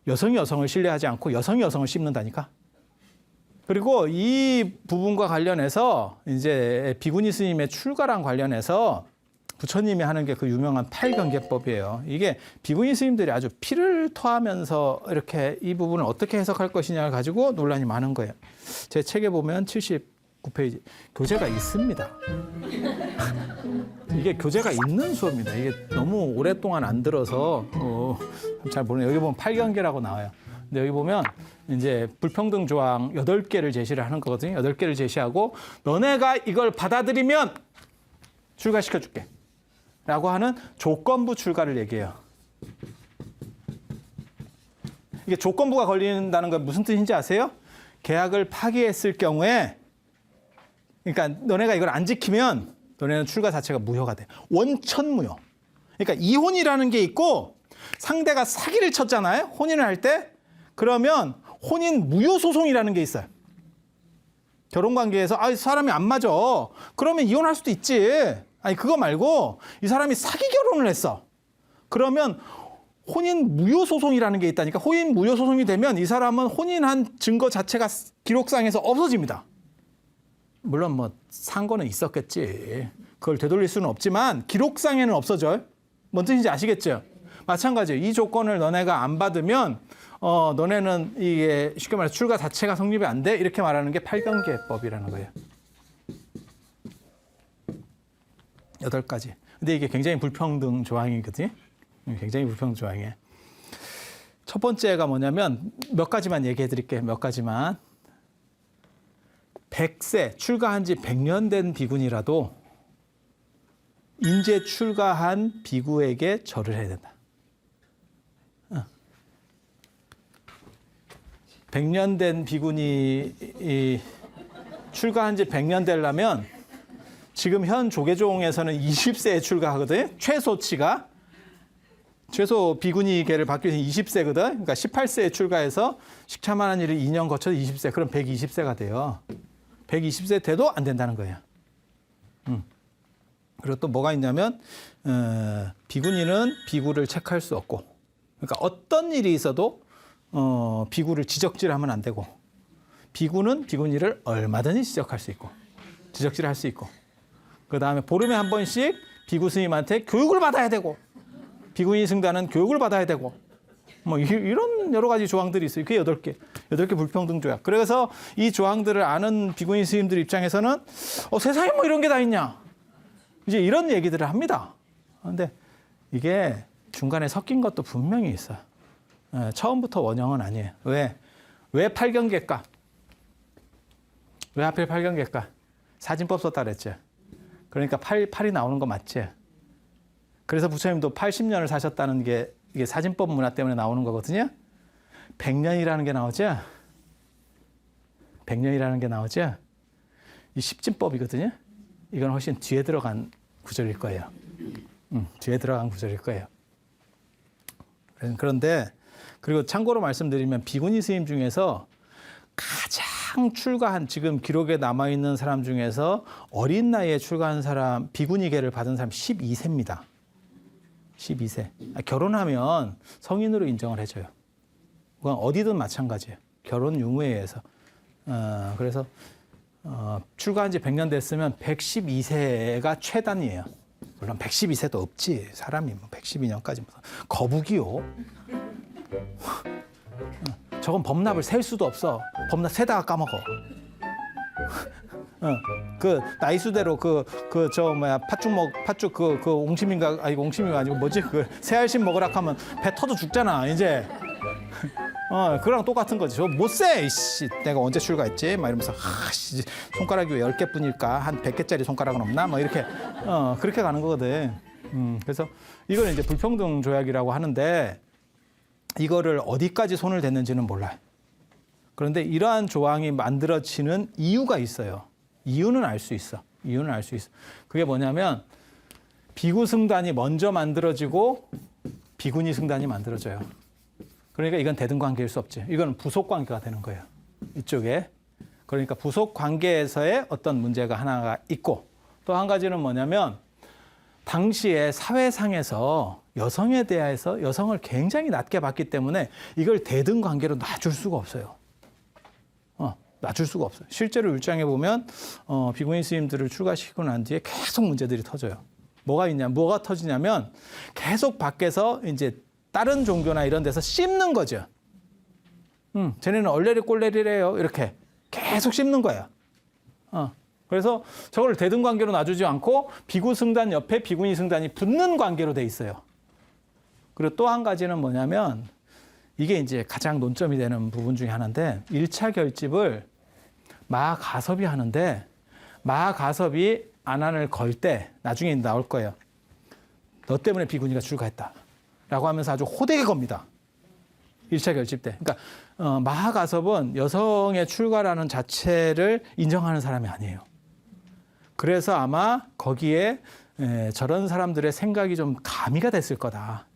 여성이 여성을 신뢰하지 않고 여성이 여성을 씹는다니까. 그리고 이 부분과 관련해서 이제 비구니 스님의 출가랑 관련해서 부처님이 하는 게 그 유명한 팔경계법이에요. 이게 비구니 스님들이 아주 피를 토하면서 이렇게 이 부분을 어떻게 해석할 것이냐를 가지고 논란이 많은 거예요. 제 책에 보면 79페이지 교재가 있습니다. 이게 교재가 있는 수업입니다. 이게 너무 오랫동안 안 들어서 잘 모르네요. 여기 보면 팔경계라고 나와요. 근데 여기 보면 이제 불평등 조항 8개를 제시를 하는 거거든요. 8개를 제시하고 너네가 이걸 받아들이면 출가시켜줄게. 라고 하는 조건부 출가를 얘기해요. 이게 조건부가 걸린다는 건 무슨 뜻인지 아세요? 계약을 파기했을 경우에 그러니까 너네가 이걸 안 지키면 너네는 출가 자체가 무효가 돼. 원천무효. 그러니까 이혼이라는 게 있고 상대가 사기를 쳤잖아요. 혼인을 할 때. 그러면 혼인 무효 소송이라는 게 있어요. 결혼관계에서 사람이 안 맞아. 그러면 이혼할 수도 있지. 아니 그거 말고 이 사람이 사기 결혼을 했어. 그러면 혼인 무효 소송이라는 게 있다니까. 혼인 무효 소송이 되면 이 사람은 혼인한 증거 자체가 기록상에서 없어집니다. 물론 뭐 상고는 있었겠지. 그걸 되돌릴 수는 없지만 기록상에는 없어져요. 뭔 뜻인지 아시겠죠? 마찬가지예요. 이 조건을 너네가 안 받으면 너네는 이게 쉽게 말해서 출가 자체가 성립이 안 돼. 이렇게 말하는 게 팔경계법이라는 거예요. 8가지. 근데 이게 굉장히 불평등 조항이거든요. 굉장히 불평등 조항이에요. 첫 번째가 뭐냐면 몇 가지만 얘기해 드릴게요. 몇 가지만. 100세, 출가한 지 100년 된 비군이라도 인제 출가한 비구에게 절을 해야 된다. 100년 된 비군이 출가한 지 100년 되려면 지금 현 조계종에서는 20세에 출가하거든요. 최소치가. 최소 비구니계를 받기 위해서 20세거든. 그러니까 18세에 출가해서 식차만한 일을 2년 거쳐서 20세. 그럼 120세가 돼요. 120세 돼도 안 된다는 거예요. 그리고 또 뭐가 있냐면 비구니는 비구를 체크할 수 없고 그러니까 어떤 일이 있어도 비구를 지적질하면 안 되고 비구는 비구니를 얼마든지 지적할 수 있고 지적질할 수 있고 그다음에 보름에 한 번씩 비구 스님한테 교육을 받아야 되고 비구니 승단은 교육을 받아야 되고 뭐 이런 여러 가지 조항들이 있어요. 그게 8개 불평등 조약. 그래서 이 조항들을 아는 비구니 스님들 입장에서는 세상에 뭐 이런 게 다 있냐. 이제 이런 얘기들을 합니다. 그런데 이게 중간에 섞인 것도 분명히 있어요. 처음부터 원형은 아니에요. 왜 팔경계일까? 왜 하필 팔경계일까? 사진법 썼다 그랬죠. 그러니까 팔이 나오는 거 맞지? 그래서 부처님도 80년을 사셨다는 게 이게 사진법 문화 때문에 나오는 거거든요. 100년이라는 게 나오죠? 100년이라는 게 나오죠? 이 십진법이거든요. 이건 훨씬 뒤에 들어간 구절일 거예요. 뒤에 들어간 구절일 거예요. 그런데 그리고 참고로 말씀드리면 비구니 스님 중에서 가장 출가한 지금 기록에 남아있는 사람 중에서 어린 나이에 출가한 사람 비구니계를 받은 사람 12세입니다. 12세. 결혼하면 성인으로 인정을 해줘요. 그건 어디든 마찬가지예요. 결혼 유무에 의해서. 그래서 출가한 지 100년 됐으면 112세가 최단이에요. 물론 112세도 없지. 사람이 뭐 112년까지 거북이요. 저건 범납을 셀 수도 없어. 범납 세다가 까먹어. 그 나이 수대로 팥죽 그 옹심인가 아니 옹심이가 아니고 뭐지 그 새알심 먹으라 하면 배 터져 죽잖아 이제. 그랑 똑같은 거지. 저 못 세. 이씨, 내가 언제 출가했지? 막 이러면서 씨, 손가락이 왜 10개뿐일까? 한 100개짜리 손가락은 없나? 뭐 이렇게 그렇게 가는 거거든. 그래서 이걸 이제 불평등 조약이라고 하는데 이거를 어디까지 손을 댔는지는 몰라요. 그런데 이러한 조항이 만들어지는 이유가 있어요. 이유는 알 수 있어. 이유는 알 수 있어. 그게 뭐냐면 비구 승단이 먼저 만들어지고 비구니 승단이 만들어져요. 그러니까 이건 대등 관계일 수 없지. 이건 부속 관계가 되는 거예요. 이쪽에. 그러니까 부속 관계에서의 어떤 문제가 하나가 있고 또 한 가지는 뭐냐면 당시에 사회상에서 여성에 대해서 여성을 굉장히 낮게 봤기 때문에 이걸 대등 관계로 놔줄 수가 없어요. 놔줄 수가 없어요. 실제로 율장에 보면 비구니 스님들을 출가시키고 난 뒤에 계속 문제들이 터져요. 뭐가 터지냐면 계속 밖에서 이제 다른 종교나 이런 데서 씹는 거죠. 쟤네는 얼레리 꼴레리래요. 이렇게 계속 씹는 거야. 그래서 저걸 대등 관계로 놔주지 않고 비구 승단 옆에 비구니 승단이 붙는 관계로 돼 있어요. 그리고 또 한 가지는 뭐냐면 이게 이제 가장 논점이 되는 부분 중에 하나인데 1차 결집을 마가섭이 하는데 마가섭이 안한을 걸 때 나중에 나올 거예요. 너 때문에 비구니가 출가했다. 라고 하면서 아주 호되게 겁니다. 1차 결집 때. 그러니까 마하가섭은 여성의 출가라는 자체를 인정하는 사람이 아니에요. 그래서 아마 거기에 저런 사람들의 생각이 좀 가미가 됐을 거다.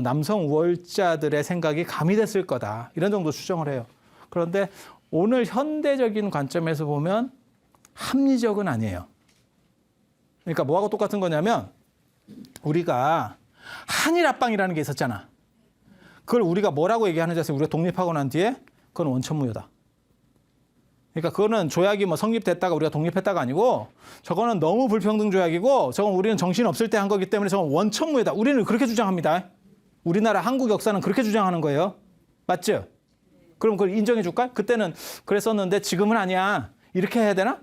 남성 우월자들의 생각이 가미됐을 거다. 이런 정도 추정을 해요. 그런데 오늘 현대적인 관점에서 보면 합리적은 아니에요. 그러니까 뭐하고 똑같은 거냐면 우리가 한일 합방이라는 게 있었잖아. 그걸 우리가 뭐라고 얘기하는지 아세요? 우리가 독립하고 난 뒤에 그건 원천무효다. 그러니까 그거는 조약이 뭐 성립됐다가 우리가 독립했다가 아니고 저거는 너무 불평등 조약이고 저건 우리는 정신 없을 때 한 거기 때문에 저건 원천무효다. 우리는 그렇게 주장합니다. 우리나라 한국 역사는 그렇게 주장하는 거예요. 맞죠? 그럼 그걸 인정해 줄까? 그때는 그랬었는데 지금은 아니야. 이렇게 해야 되나?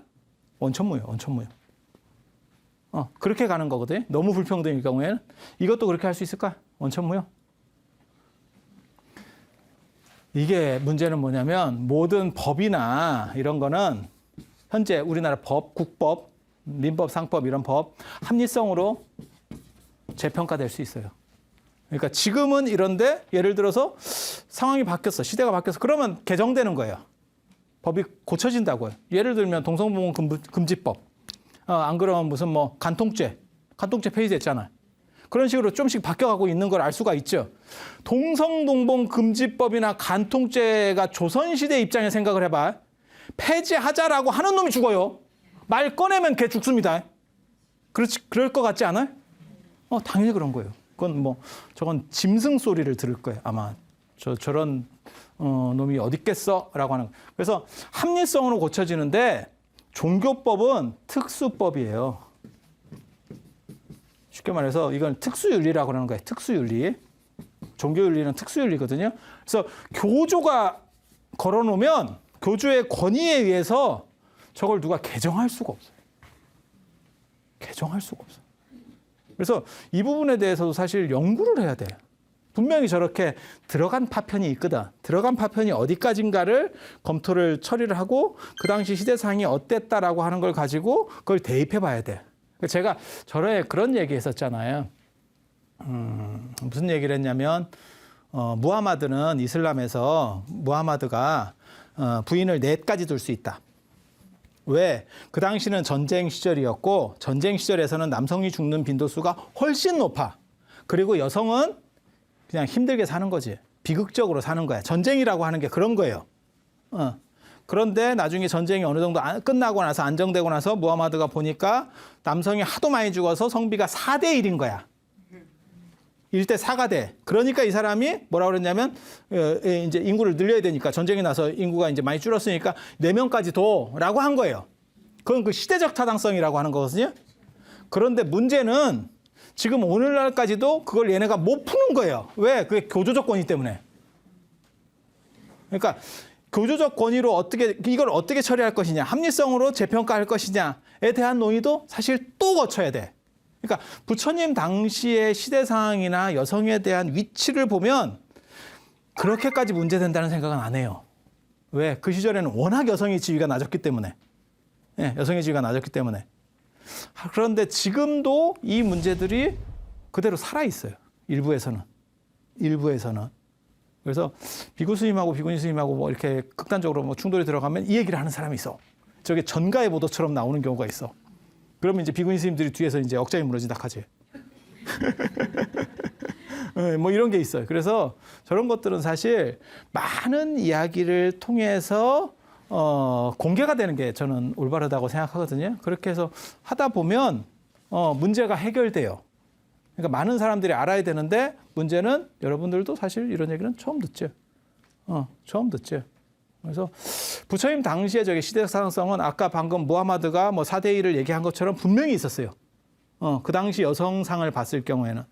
원천무효, 원천무효. 그렇게 가는 거거든요. 너무 불평등일 경우에는. 이것도 그렇게 할 수 있을까? 원천무효. 이게 문제는 뭐냐면 모든 법이나 이런 거는 현재 우리나라 법, 국법, 민법, 상법 이런 법 합리성으로 재평가될 수 있어요. 그러니까 지금은 이런데 예를 들어서 상황이 바뀌었어. 시대가 바뀌었어. 그러면 개정되는 거예요. 법이 고쳐진다고요. 예를 들면 동성애물 금지법. 안 그러면 무슨 뭐 간통죄 폐지됐잖아요. 그런 식으로 좀씩 바뀌어가고 있는 걸 알 수가 있죠. 동성동봉 금지법이나 간통죄가 조선시대 입장에 생각을 해봐. 폐지하자라고 하는 놈이 죽어요. 말 꺼내면 걔 죽습니다. 그럴 것 같지 않아요? 당연히 그런 거예요. 그건 뭐 저건 짐승 소리를 들을 거예요. 아마 저런 놈이 어디 있겠어라고 하는. 그래서 합리성으로 고쳐지는데 종교법은 특수법이에요. 쉽게 말해서 이건 특수윤리라고 하는 거예요. 특수윤리. 종교윤리는 특수윤리거든요. 그래서 교조가 걸어놓으면 교조의 권위에 의해서 저걸 누가 개정할 수가 없어요. 개정할 수가 없어요. 그래서 이 부분에 대해서도 사실 연구를 해야 돼요. 분명히 저렇게 들어간 파편이 있거든. 들어간 파편이 어디까지인가를 검토를 처리를 하고 그 당시 시대상이 어땠다라고 하는 걸 가지고 그걸 대입해 봐야 돼. 제가 저번에 그런 얘기 했었잖아요. 무슨 얘기를 했냐면 무하마드는 이슬람에서 무하마드가 부인을 4가지 둘 수 있다. 왜? 그 당시는 전쟁 시절이었고 전쟁 시절에서는 남성이 죽는 빈도수가 훨씬 높아. 그리고 여성은 그냥 힘들게 사는 거지. 비극적으로 사는 거야. 전쟁이라고 하는 게 그런 거예요. 그런데 나중에 전쟁이 어느 정도 끝나고 나서 안정되고 나서 무하마드가 보니까 남성이 하도 많이 죽어서 성비가 4대 1인 거야. 1대 4가 돼. 그러니까 이 사람이 뭐라고 그랬냐면 이제 인구를 늘려야 되니까 전쟁이 나서 인구가 이제 많이 줄었으니까 4명까지 둬라고 한 거예요. 그건 그 시대적 타당성이라고 하는 거거든요. 그런데 문제는 지금 오늘날까지도 그걸 얘네가 못 푸는 거예요. 왜? 그게 교조적 권위 때문에. 그러니까 교조적 권위로 이걸 어떻게 처리할 것이냐, 합리성으로 재평가할 것이냐에 대한 논의도 사실 또 거쳐야 돼. 그러니까 부처님 당시의 시대 상황이나 여성에 대한 위치를 보면 그렇게까지 문제된다는 생각은 안 해요. 왜? 그 시절에는 워낙 여성의 지위가 낮았기 때문에. 네, 여성의 지위가 낮았기 때문에. 그런데 지금도 이 문제들이 그대로 살아있어요. 일부에서는. 그래서 비구 스님하고 비구니 스님하고 뭐 이렇게 극단적으로 뭐 충돌이 들어가면 이 얘기를 하는 사람이 있어. 저게 전가의 보도처럼 나오는 경우가 있어. 그러면 이제 비구니 스님들이 뒤에서 이제 억장이 무너진다 하지. 뭐 이런 게 있어요. 그래서 저런 것들은 사실 많은 이야기를 통해서 공개가 되는 게 저는 올바르다고 생각하거든요. 그렇게 해서 하다 보면 문제가 해결돼요. 그러니까 많은 사람들이 알아야 되는데 문제는 여러분들도 사실 이런 얘기는 처음 듣죠. 처음 듣죠. 그래서 부처님 당시에 저기 시대적 타당성은 아까 방금 무하마드가 뭐 4대 1을 얘기한 것처럼 분명히 있었어요. 그 당시 여성상을 봤을 경우에는.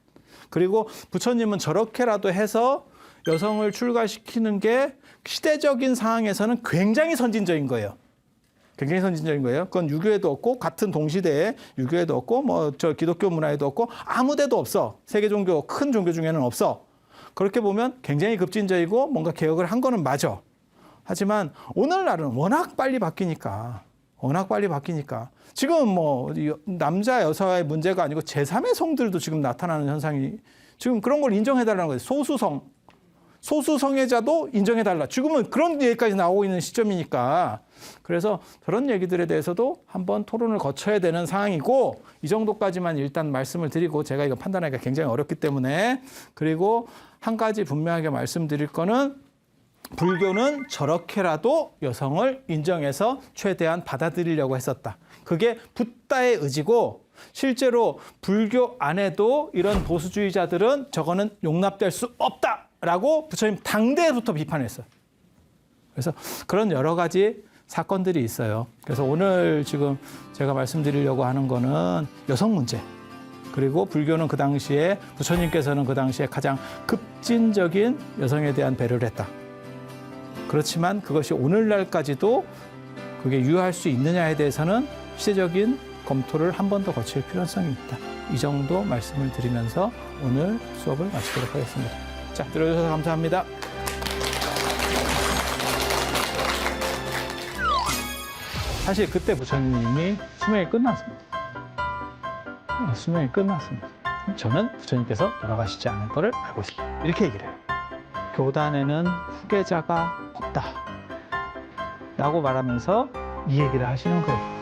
그리고 부처님은 저렇게라도 해서 여성을 출가시키는 게 시대적인 상황에서는 굉장히 선진적인 거예요. 굉장히 선진적인 거예요. 그건 유교에도 없고 같은 동시대에 유교에도 없고 뭐 저 기독교 문화에도 없고 아무 데도 없어. 세계 종교 큰 종교 중에는 없어. 그렇게 보면 굉장히 급진적이고 뭔가 개혁을 한 거는 맞아. 하지만 오늘날은 워낙 빨리 바뀌니까 지금 뭐 남자 여자의 문제가 아니고 제3의 성들도 지금 나타나는 현상이 지금 그런 걸 인정해달라는 거예요. 소수성애자도 인정해달라. 지금은 그런 얘기까지 나오고 있는 시점이니까. 그래서 저런 얘기들에 대해서도 한번 토론을 거쳐야 되는 상황이고 이 정도까지만 일단 말씀을 드리고 제가 이거 판단하기가 굉장히 어렵기 때문에 그리고 한 가지 분명하게 말씀드릴 거는 불교는 저렇게라도 여성을 인정해서 최대한 받아들이려고 했었다. 그게 붓다의 의지고 실제로 불교 안에도 이런 보수주의자들은 저거는 용납될 수 없다라고 부처님 당대부터 비판했어요. 그래서 그런 여러 가지 사건들이 있어요. 그래서 오늘 지금 제가 말씀드리려고 하는 거는 여성 문제. 그리고 불교는 그 당시에 부처님께서는 그 당시에 가장 급진적인 여성에 대한 배려를 했다. 그렇지만 그것이 오늘날까지도 그게 유효할 수 있느냐에 대해서는 시대적인 검토를 한 번 더 거칠 필요성이 있다. 이 정도 말씀을 드리면서 오늘 수업을 마치도록 하겠습니다. 자, 들어주셔서 감사합니다. 사실 그때 부처님이 수명이 끝났습니다. 저는 부처님께서 돌아가시지 않을 거를 알고 있습니다. 이렇게 얘기를 해요. 교단에는 후계자가 없다 라고 말하면서 이 얘기를 하시는 거예요.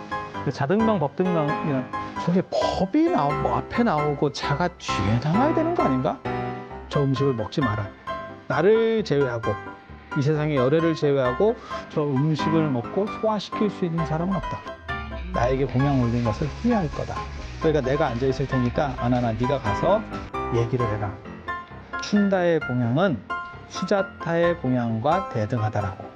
자등명, 법등명이란 저게 법이 뭐 앞에 나오고 자가 뒤에 나와야 되는 거 아닌가? 저 음식을 먹지 마라. 나를 제외하고 이 세상의 열애를 제외하고 저 음식을 먹고 소화시킬 수 있는 사람은 없다. 나에게 공양 올린 것을 후회할 거다. 그러니까 내가 앉아 있을 테니까 아나나 네가 가서 얘기를 해라. 춘다의 공양은 수자타의 공양과 대등하다라고.